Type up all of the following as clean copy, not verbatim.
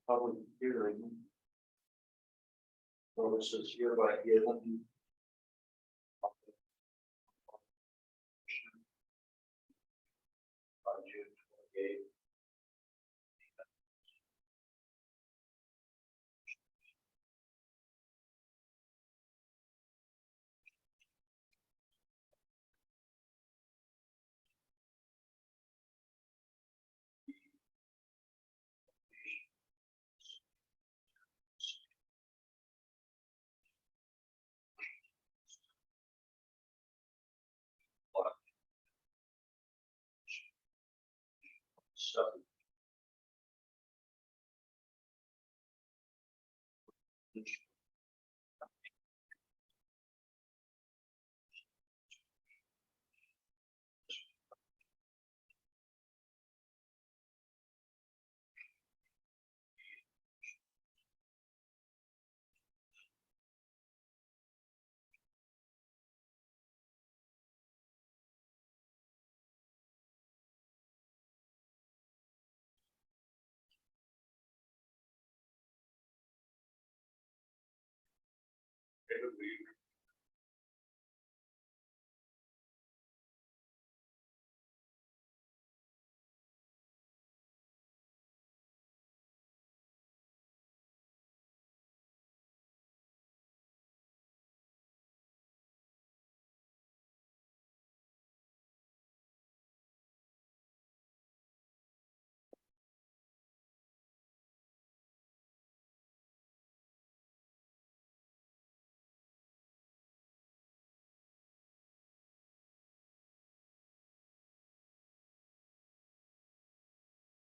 public hearing. Notice is hereby given. On June 28th. Subdivision.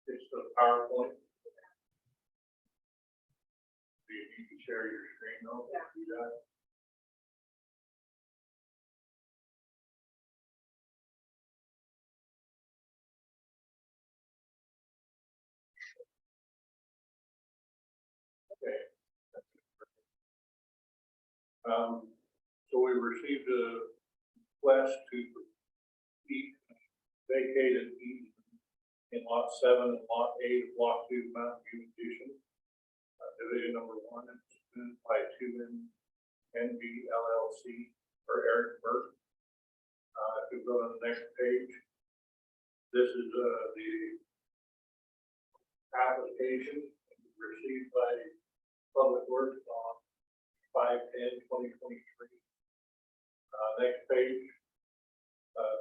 It's the PowerPoint. Do you need to share your screen though? Yeah. Do that. Okay. So we received a request to vacate an easement in lot 7 and lot 8 of block 2 Mountain View Addition, division number 1, and submitted by 2N NV LLC for Eric Burke. If you go to the next page, this is the application received by Public Works on 5/10/2023. Next page.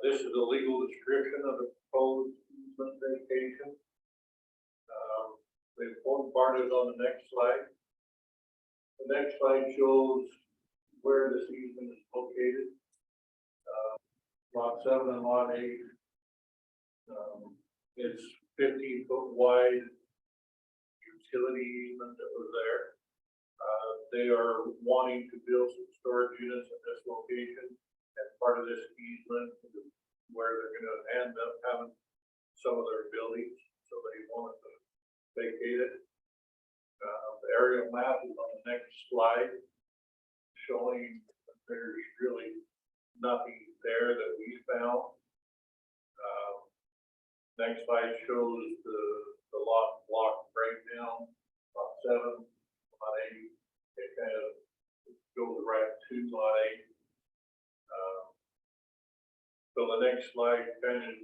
This is a legal description of the proposed easement vacation. The important part is on the next slide. The next slide shows where this easement is located. Lot 7 and lot 8. It's 15-foot wide utility easement that was there. They are wanting to build some storage units at this location as part of this easement, where they're going to end up having some of their buildings, so they wanted to vacate it. The aerial map is on the next slide, showing that there's really nothing there that we found. Next slide shows the lot block breakdown. Lot 7, lot 8. It kind of goes right to lot 8. So the next slide kind of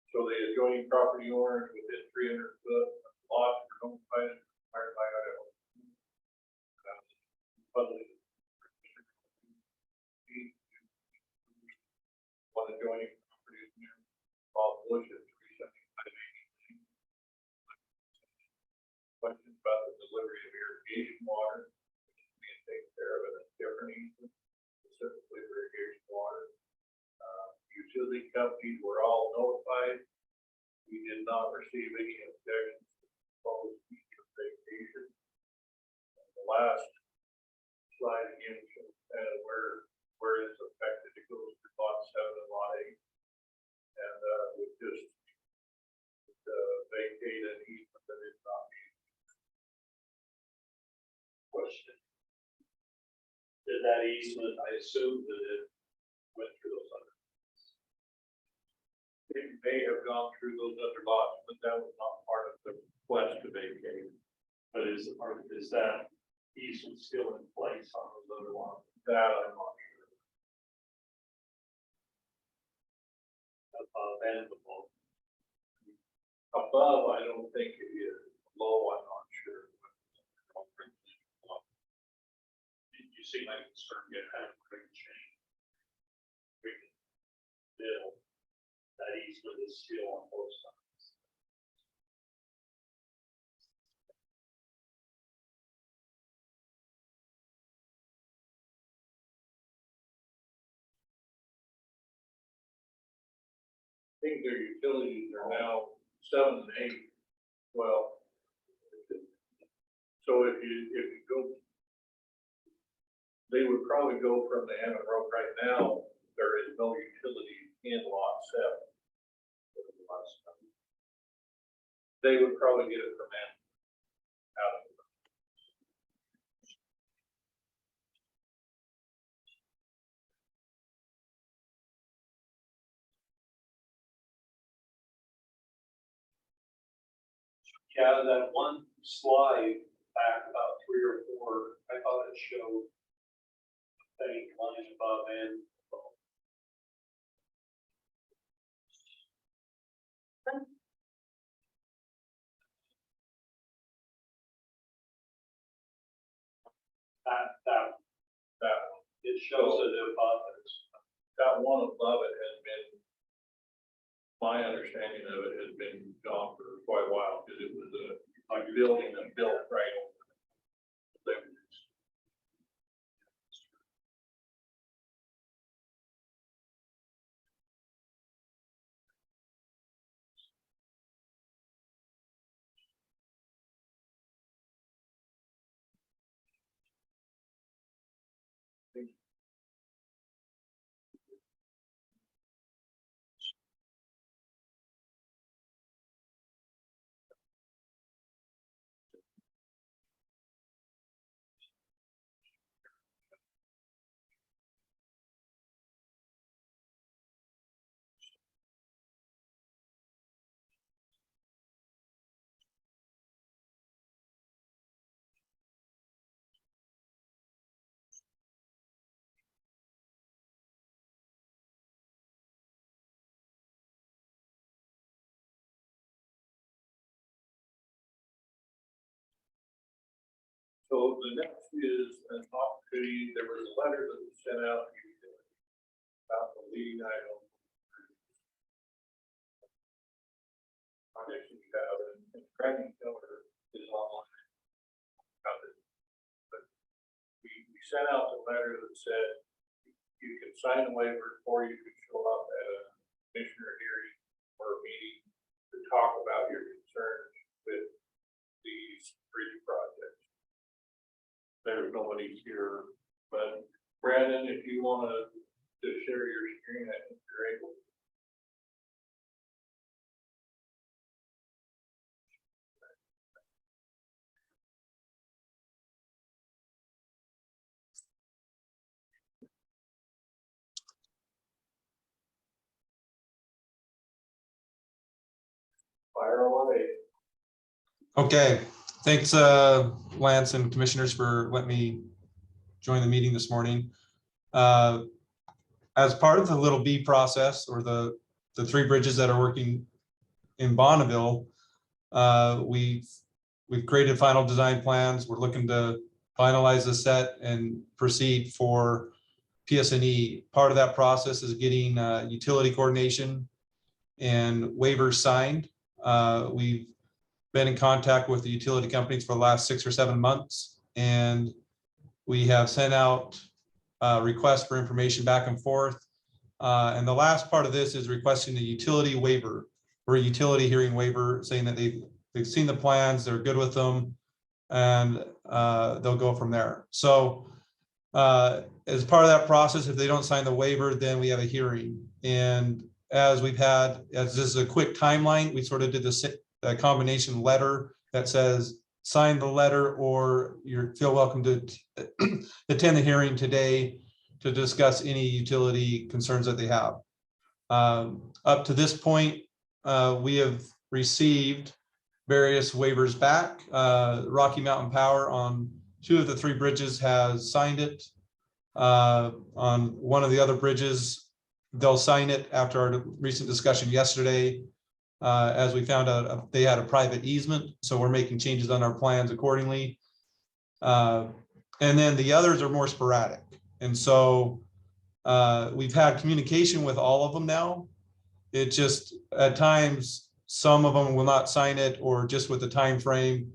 show the adjoining property owners within 300 foot of lots are notified and required by Idaho. Public. One adjoining property near Bob Bush at 375. Questions about the delivery of irrigation water, which is being taken care of in a different easement, specifically for irrigation water. Utility companies were all notified. We did not receive any objections to the proposed easement vacation. The last slide again shows kind of where it's affected. It goes to lot 7 and lot 8. And we just vacate an easement that is not being used. Question. Did that easement, I assume that it went through those other lots? It may have gone through those other lots, but that was not part of the request to vacate. But is that easement still in place on those other ones? That I'm not sure. And the boat. Above, I don't think it is. Below, I'm not sure. You see my concern, get kind of quick change. We can build, that easement is still on both sides. I think their utilities are now 7 and 8. Well, so if you go, they would probably go from the Hammond Road right now. There is no utility in lot 7. They would probably get it from that out of it. Yeah, that one slide back about 3 or 4, I thought it showed a line above and below. That one. It shows it above it. That one above it has been, my understanding of it has been gone for quite a while because it was a building that built right over there. So the next is an opportunity. There was a letter that was sent out about the lead item. Foundation you have, and tracking number is online. But we sent out the letter that said you can sign the waiver or you can show up at a commissioner hearing or a meeting to talk about your concerns with these bridge projects. There's nobody here, but Brandon, if you want to share your screen, I think you're able. Fire away. Okay, thanks, Lance and commissioners for letting me join the meeting this morning. As part of the little B process, or the 3 bridges that are working in Bonneville, we've created final design plans. We're looking to finalize the set and proceed for PS&E. Part of that process is getting utility coordination and waivers signed. We've been in contact with the utility companies for the last 6 or 7 months, and we have sent out requests for information back and forth. And the last part of this is requesting the utility waiver, or a utility hearing waiver, saying that they've seen the plans, they're good with them, and they'll go from there. So as part of that process, if they don't sign the waiver, then we have a hearing. And as this is a quick timeline, we sort of did a combination letter that says sign the letter, or you feel welcome to attend the hearing today to discuss any utility concerns that they have. Up to this point, we have received various waivers back. Rocky Mountain Power on 2 of the 3 bridges has signed it. On one of the other bridges, they'll sign it after our recent discussion yesterday. As we found out, they had a private easement, so we're making changes on our plans accordingly. And then the others are more sporadic. And so we've had communication with all of them now. It just, at times, some of them will not sign it, or just with the time frame,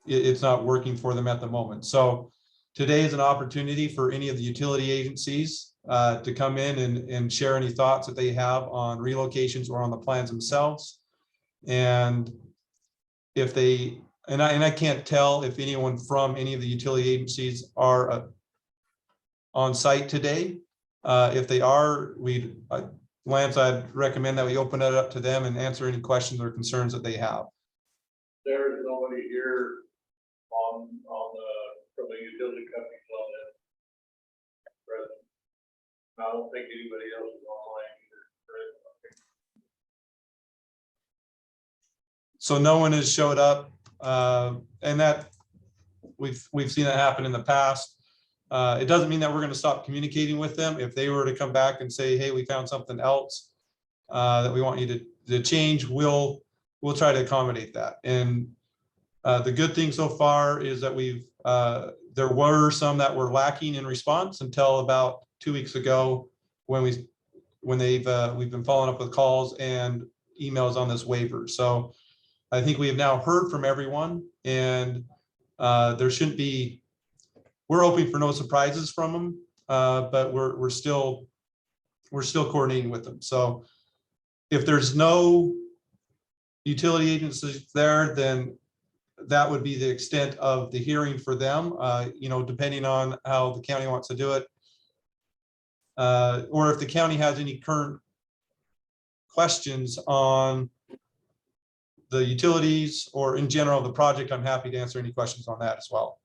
it's not working for them at the moment. So today is an opportunity for any of the utility agencies to come in and share any thoughts that they have on relocations or on the plans themselves. And if they, and I can't tell if anyone from any of the utility agencies are on site today. If they are, Lance, I'd recommend that we open it up to them and answer any questions or concerns that they have. There is nobody here on from the utility companies on that present. I don't think anybody else is online either. So no one has showed up, and that we've seen that happen in the past. It doesn't mean that we're going to stop communicating with them. If they were to come back and say, hey, we found something else that we want you to change, we'll try to accommodate that. And the good thing so far is that there were some that were lacking in response until about 2 weeks ago, when we've been following up with calls and emails on this waiver. So I think we have now heard from everyone, and there shouldn't be. We're hoping for no surprises from them, but we're still coordinating with them. So if there's no utility agencies there, then that would be the extent of the hearing for them. Depending on how the county wants to do it, or if the county has any current questions on the utilities or in general the project, I'm happy to answer any questions on that as well.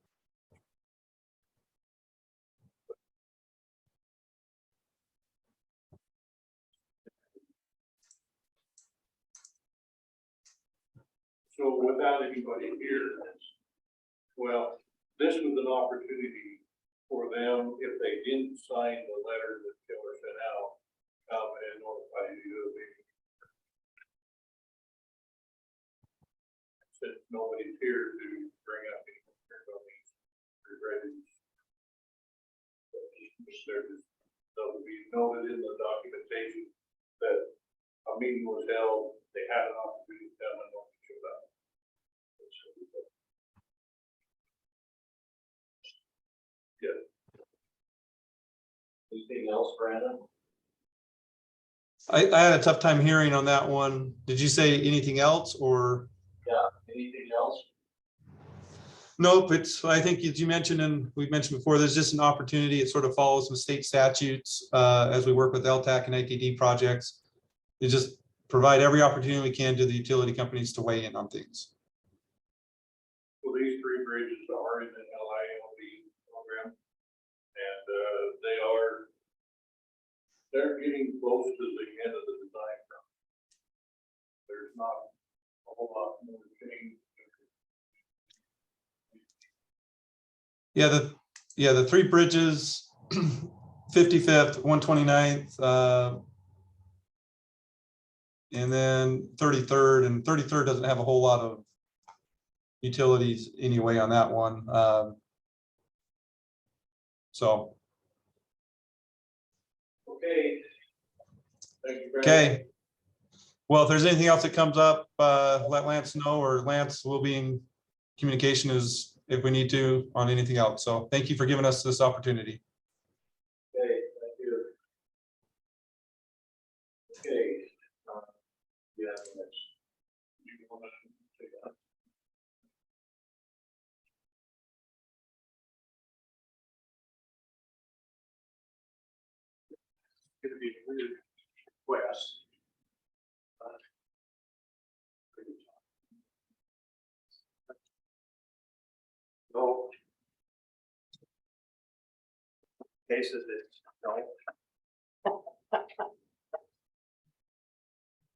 So without anybody here, well, this was an opportunity for them, if they didn't sign the letter that Taylor sent out, come and notify you of it. Since nobody's here to bring up any concerns on these regretted. There'll be noted in the documentation that a meeting was held, they had an opportunity to come and not show up. Good. Anything else, Brandon? I had a tough time hearing on that one. Did you say anything else, or? Yeah, anything else? Nope, I think as you mentioned, and we've mentioned before, there's just an opportunity. It sort of follows some state statutes as we work with LTAC and AKD projects. It just provide every opportunity we can to the utility companies to weigh in on things. Well, these 3 bridges are in the LILB program, and they're getting close to the end of the design process. There's not a whole lot more change. Yeah, the 3 bridges, 55th, 129th, and then 33rd, and 33rd doesn't have a whole lot of utilities anyway on that one. So. Okay. Thank you. Okay. Well, if there's anything else that comes up, let Lance know, or Lance will be in communication if we need to on anything else. So thank you for giving us this opportunity. Okay, thank you. Okay. Yeah, next. You want to take that? It's gonna be a weird request. No. Cases that don't.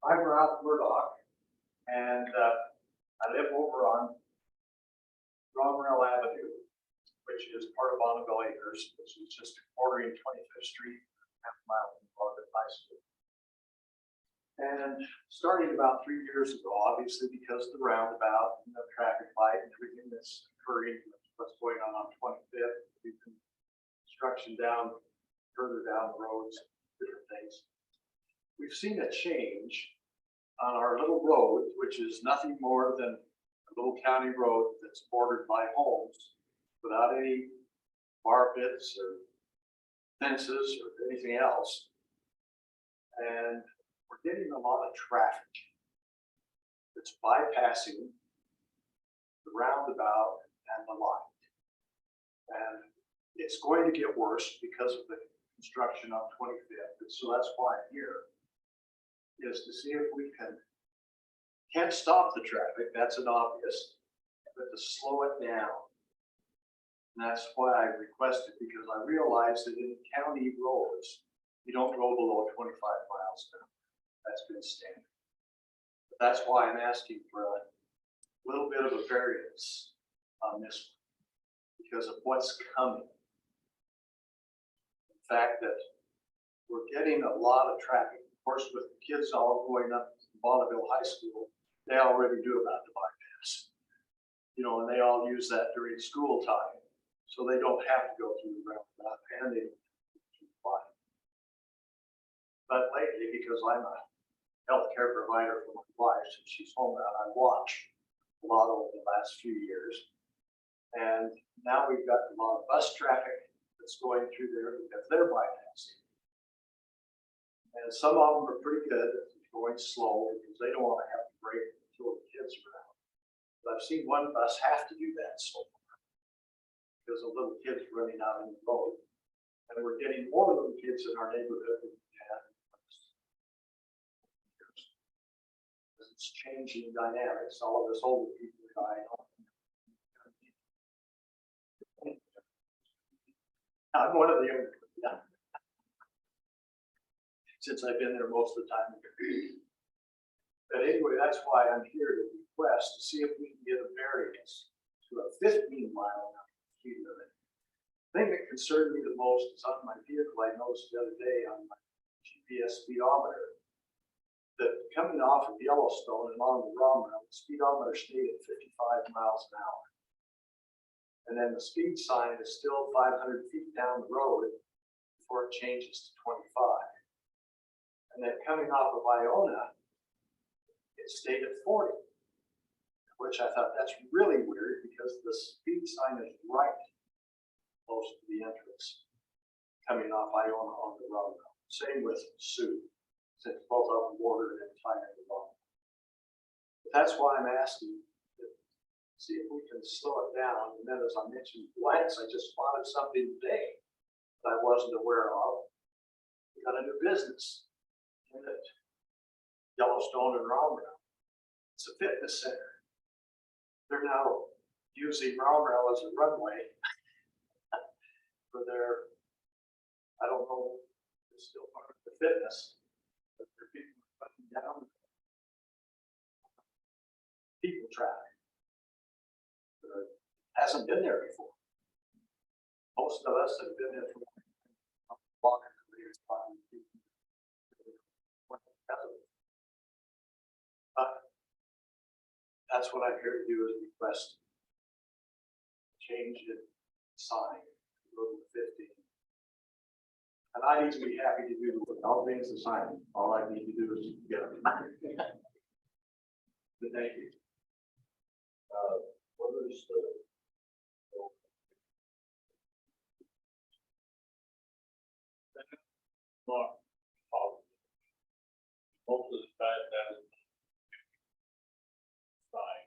I'm Ralph Murdoch, And I live over on Romerell Avenue, which is part of Bonneville Acres, which is just bordering 25th Street, half a mile from Bonneville High School. And starting about 3 years ago, obviously because of the roundabout and the traffic light and everything that's occurring, what's going on 25th, we've been construction down further down the roads, different things. We've seen a change on our little road, which is nothing more than a little county road that's bordered by homes without any bar pits or fences or anything else. And we're getting a lot of traffic that's bypassing the roundabout and the light. And it's going to get worse because of the construction on 25th. And so that's why I'm here, is to see if we can't stop the traffic, that's an obvious, but to slow it down. And that's why I requested, because I realized that in county roads, you don't go below 25 miles an hour. That's been standard. But that's why I'm asking for a little bit of a variance on this one, because of what's coming. The fact that we're getting a lot of traffic, of course, with the kids all going up to Bonneville High School, they already do about the bypass. You know, and they all use that during school time, so they don't have to go through the roundabout and they fly. But lately, because I'm a healthcare provider for my wife, since she's home now, I watch a lot over the last few years. And now we've got a lot of bus traffic that's going through there because they're bypassing. And some of them are pretty good at going slow because they don't want to have to brake until the kids are out. But I've seen one bus have to do that so far because of little kids running out in the road. And we're getting more little kids in our neighborhood than we had in the last years. Because it's changing dynamics. All of us older people are dying off. I'm one of the younger, yeah. Since I've been there most of the time. But anyway, that's why I'm here to request to see if we can get a variance to a 15-mile-an-hour speed limit. The thing that concerned me the most is on my vehicle. I noticed the other day on my GPS speedometer that coming off of Yellowstone and along the Romerell, the speedometer stayed at 55 miles an hour. And then the speed sign is still 500 feet down the road before it changes to 25. And then coming off of Iona, it stayed at 40, which I thought that's really weird because the speed sign is right close to the entrance coming off Iona on the road. Same with Sioux, since both of them border and tie into the road. But that's why I'm asking to see if we can slow it down. And then, as I mentioned, lights, I just spotted something today that I wasn't aware of. We got a new business in it, Yellowstone and Romerell. It's a fitness center. They're now using Romerell as a runway for their, I don't know, it's still part of the fitness, but they're people cutting down people traffic. Hasn't been there before. Most of us have been there for longer careers. That's what I'm here to do is request change in sign to go to 15. And I need to be happy to do all things the sign. All I need to do is get them. But thank you. What is the Most of the time that is fine.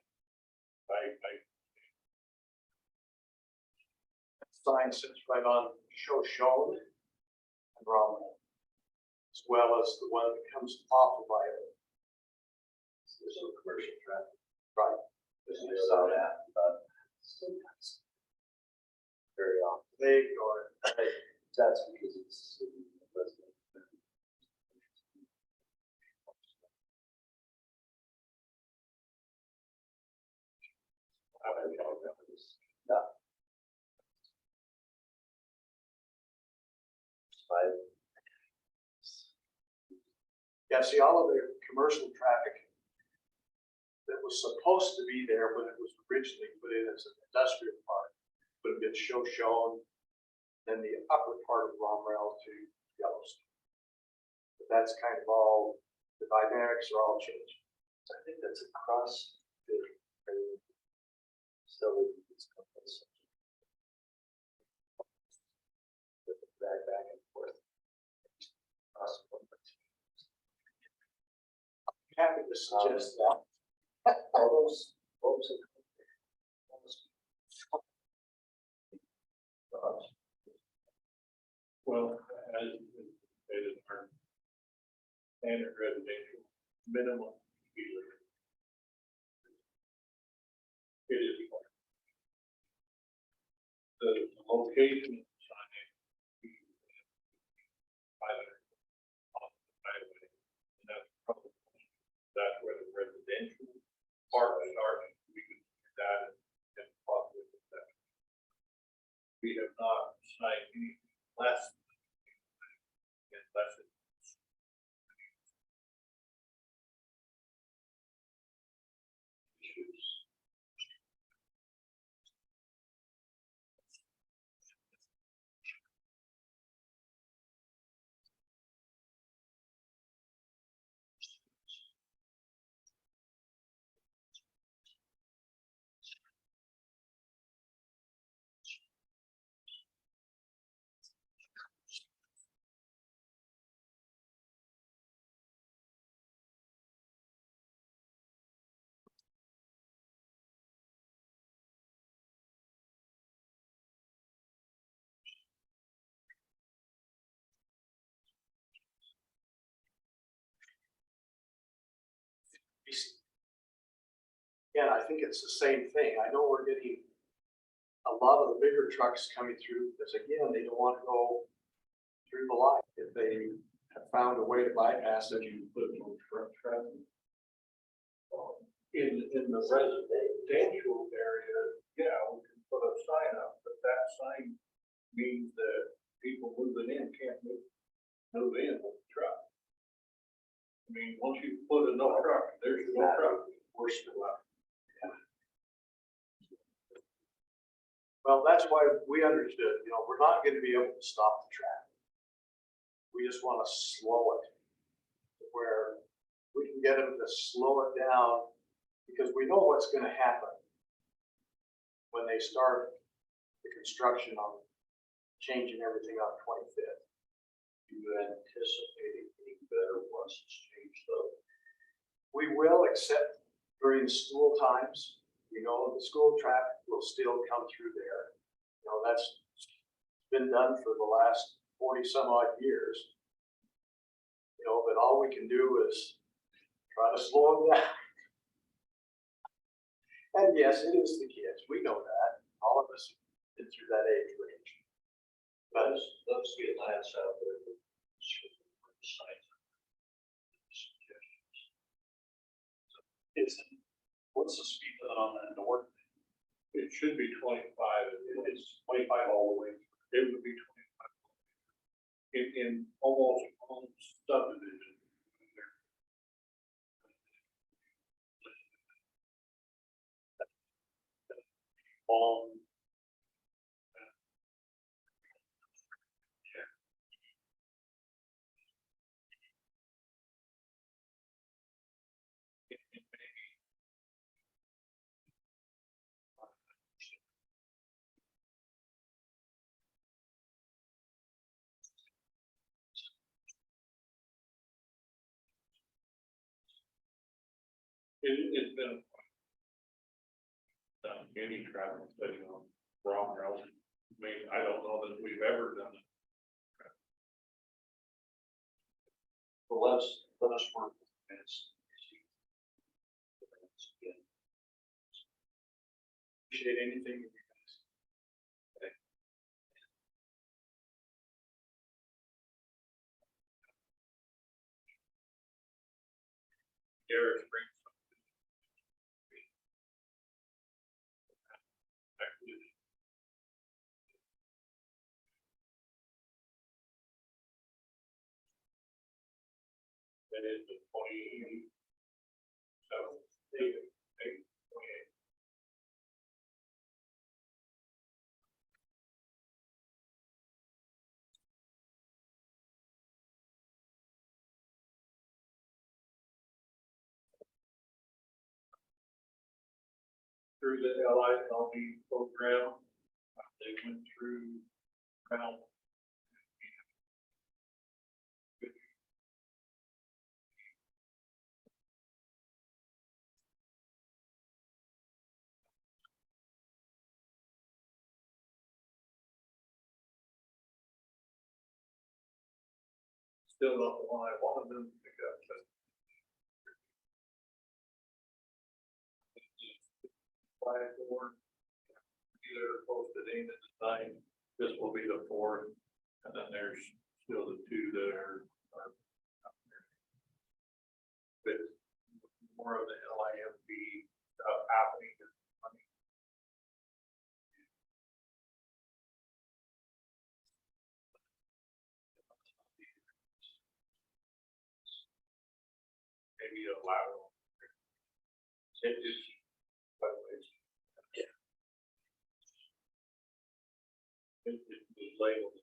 sign sits right on Shoshone and Romerell, as well as the one that comes off of Iona. There's no commercial traffic. Right. I saw that, but sometimes very often they ignore it. That's because it's city resident. Yeah, see, all of the commercial traffic that was supposed to be there when it was originally put in as an industrial park would have been shown in the upper part of Romrel to Yellowstone. But that's kind of all, the dynamics are all changing. I think that's across the, so it's back and forth. Happy to suggest that. All those folks. Well, as stated, our standard residential minimum speed limit. It is the location of the sign. 500 off the highway, and that's probably, that's where the residential part starts. We can do that and possibly with that. We have not signed any less. Unless it's issues. Yeah, I think it's the same thing. I know we're getting a lot of the bigger trucks coming through because again, they don't want to go through the line. If they have found a way to bypass it, you put more truck traffic. In the residential area, yeah, we can put a sign up, but that sign means that people moving in can't move in with the truck. I mean, once you put a no truck, there's no truck, we're still out. Well, that's why we understood, we're not going to be able to stop the traffic. We just want to slow it to where we can get them to slow it down because we know what's going to happen when they start the construction on changing everything on 25th. Do you anticipate it being better once it's changed though? We will, except during school times. The school traffic will still come through there. That's been done for the last 40 some odd years. But all we can do is try to slow them down. And yes, it is the kids. We know that. All of us have been through that age range. But Let's get that out there. What's the speed limit on that north? It should be 25, it's 25 all the way, it would be 25. In almost all subdivision. It's been any travel study on wrong route. I mean, I don't know that we've ever done it. Well, let us work with minutes. appreciate anything you guys. Garrett brings is the 27, 28. Through the LILB program, they went through kind of still not the one I wanted them to pick up, but apply for either posted in the design. This will be the fourth, and then there's still the two that are up there. But more of the LIMB stuff happening. Maybe a lateral. It is, by the way, it is labeled.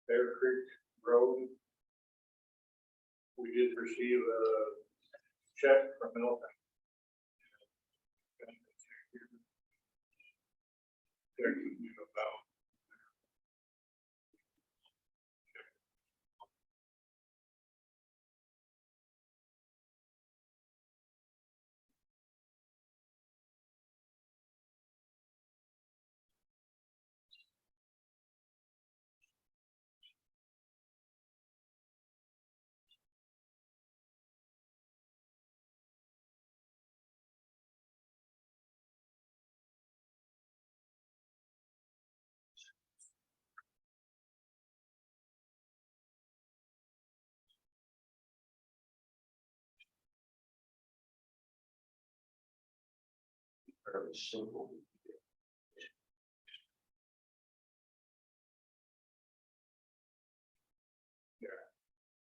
Bear Creek Road. We did receive a check from Milton. They're about Fairly simple.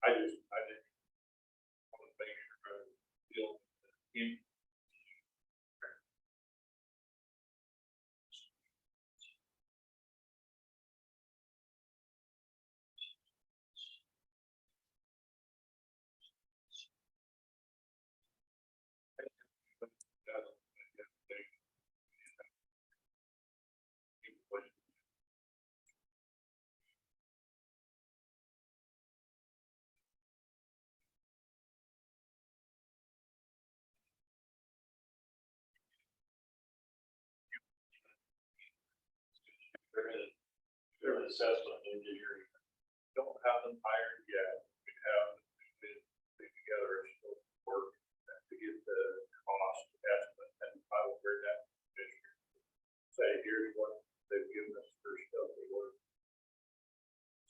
I didn't want to make sure I feel in. Their assessment engineering. Don't have them hired yet. We have been putting together a scope of work to get the cost estimate, and I will bring that to the district. Say, here's what they've given us for stuff we work.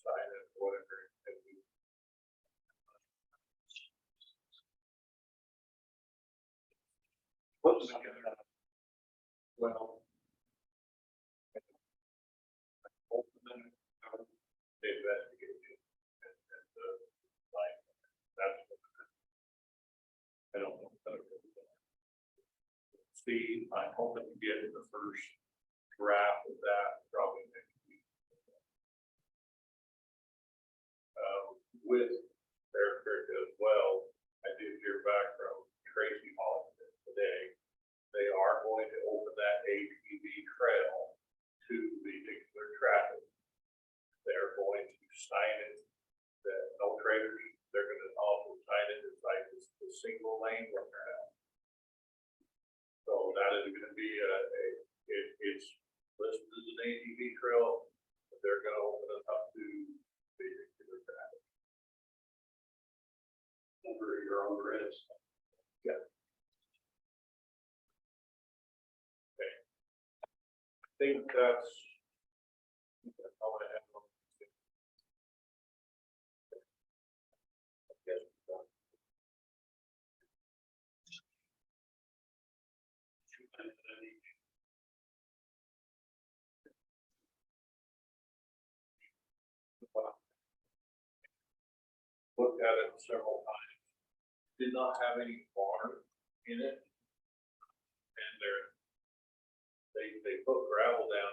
Sign it, whatever. And we put them together. Well. Ultimately, the investigation and like, that's what I don't know. Steve, I'm hoping to get the first draft of that probably next week. With their as well, I did hear back from Tracy Hall today. They are going to open that ATV trail to vehicular traffic. They're going to sign it that no trailers. They're going to also sign it as like the single lane from there now. So that is going to be it's listed as an ATV trail, but they're going to open it up to vehicular traffic. Over your own risk. Yeah. Okay. I think that's all I have. Looked at it several times. Did not have any barn in it. And they put gravel down